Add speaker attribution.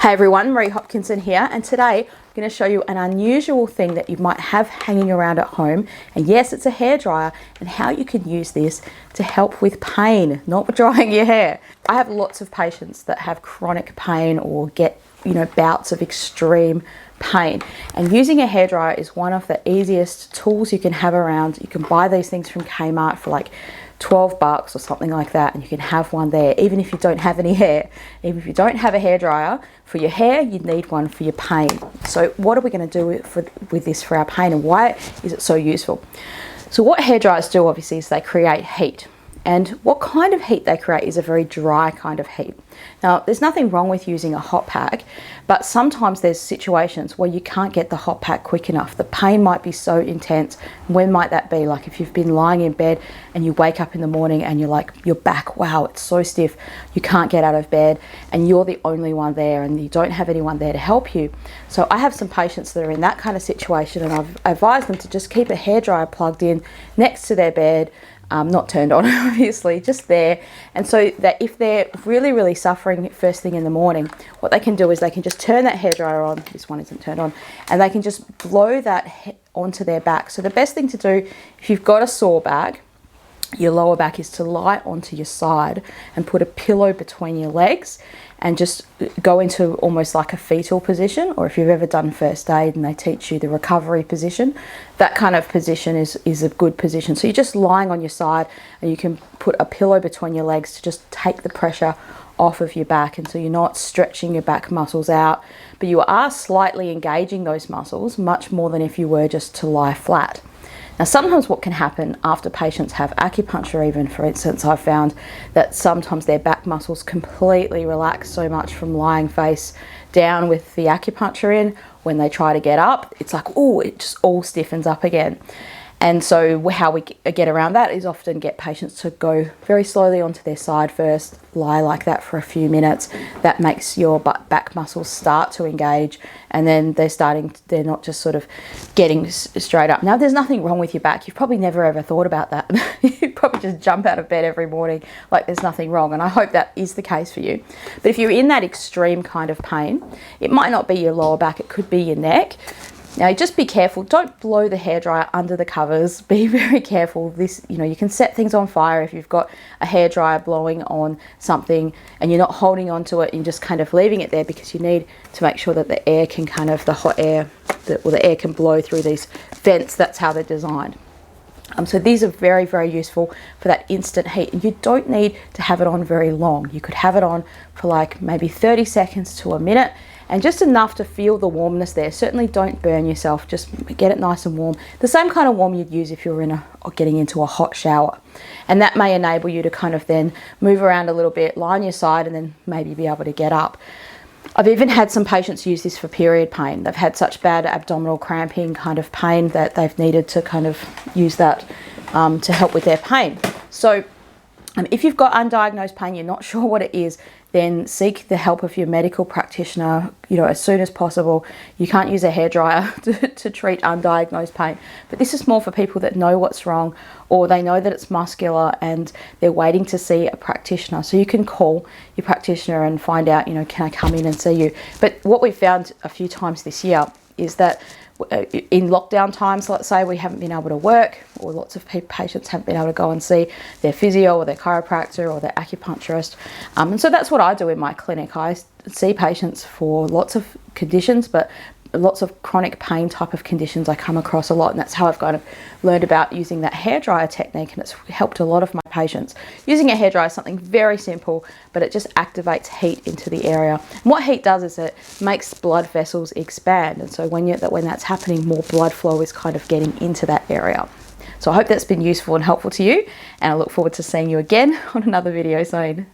Speaker 1: Hey everyone, Marie Hopkinson here, and today I'm going to show you an unusual thing that you might have hanging around at home. And yes, it's a hairdryer, and how you can use this to help with pain, not drying your hair. I have lots of patients that have chronic pain or get, bouts of extreme pain, and using a hairdryer is one of the easiest tools you can have around. You can buy these things from Kmart for like $12 or something like that, and you can have one there even if you don't have any hair. Even if you don't have a hairdryer for your hair, you need one for your pain. So what are we going to do with this for our pain, and why is it so useful? So what hairdryers do obviously is they create heat, and what kind of heat they create is a very dry kind of heat. Now, there's nothing wrong with using a hot pack, but sometimes there's situations where you can't get the hot pack quick enough. The pain might be so intense. When might that be? Like if you've been lying in bed and you wake up in the morning and you're like, your back, wow, it's so stiff, you can't get out of bed, and you're the only one there and you don't have anyone there to help you. So I have some patients that are in that kind of situation, and I've advised them to just keep a hairdryer plugged in next to their bed, not turned on obviously, just there. And so that if they're really suffering first thing in the morning, what they can do is they can just turn that hairdryer on. This one isn't turned on, and they can just blow that onto their back. So the best thing to do if you've got a sore back, your lower back, is to lie onto your side and put a pillow between your legs and just go into almost like a fetal position, or if you've ever done first aid and they teach you the recovery position, that kind of position is a good position. So you're just lying on your side and you can put a pillow between your legs to just take the pressure off of your back, and so you're not stretching your back muscles out, but you are slightly engaging those muscles much more than if you were just to lie flat. Now, sometimes what can happen after patients have acupuncture, even for instance, I've found that sometimes their back muscles completely relax so much from lying face down with the acupuncture in. When they try to get up, it's like, oh, it just all stiffens up again. And so how we get around that is often get patients to go very slowly onto their side first, lie like that for a few minutes. That makes your back muscles start to engage, and then they're not just sort of getting straight up. Now, there's nothing wrong with your back. You've probably never ever thought about that. You probably just jump out of bed every morning like there's nothing wrong, and I hope that is the case for you. But if you're in that extreme kind of pain, it might not be your lower back, it could be your neck. Now, just be careful. Don't blow the hairdryer under the covers. Be very careful. You can set things on fire if you've got a hairdryer blowing on something and you're not holding on to it and just kind of leaving it there, because you need to make sure that the air can the hot air, the air can blow through these vents. That's how they're designed. So these are very useful for that instant heat, and you don't need to have it on very long. You could have it on for like maybe 30 seconds to a minute, and just enough to feel the warmness there. Certainly don't burn yourself, just get it nice and warm. The same kind of warm you'd use if you were getting into a hot shower. And that may enable you to kind of then move around a little bit, lie on your side, and then maybe be able to get up. I've even had some patients use this for period pain. They've had such bad abdominal cramping kind of pain that they've needed to kind of use that to help with their pain. So if you've got undiagnosed pain, you're not sure what it is, then seek the help of your medical practitioner, as soon as possible. You can't use a hairdryer to treat undiagnosed pain, but this is more for people that know what's wrong, or they know that it's muscular and they're waiting to see a practitioner. So you can call your practitioner and find out, can I come in and see you? But what we've found a few times this year is that in lockdown times, let's say, we haven't been able to work, or lots of patients haven't been able to go and see their physio or their chiropractor or their acupuncturist. And so that's what I do in my clinic. I see patients for lots of conditions, but lots of chronic pain type of conditions I come across a lot, and that's how I've kind of learned about using that hairdryer technique, and it's helped a lot of my patients. Using a hairdryer is something very simple, but it just activates heat into the area. And what heat does is it makes blood vessels expand, and so when that's happening, more blood flow is kind of getting into that area. So I hope that's been useful and helpful to you, and I look forward to seeing you again on another video soon.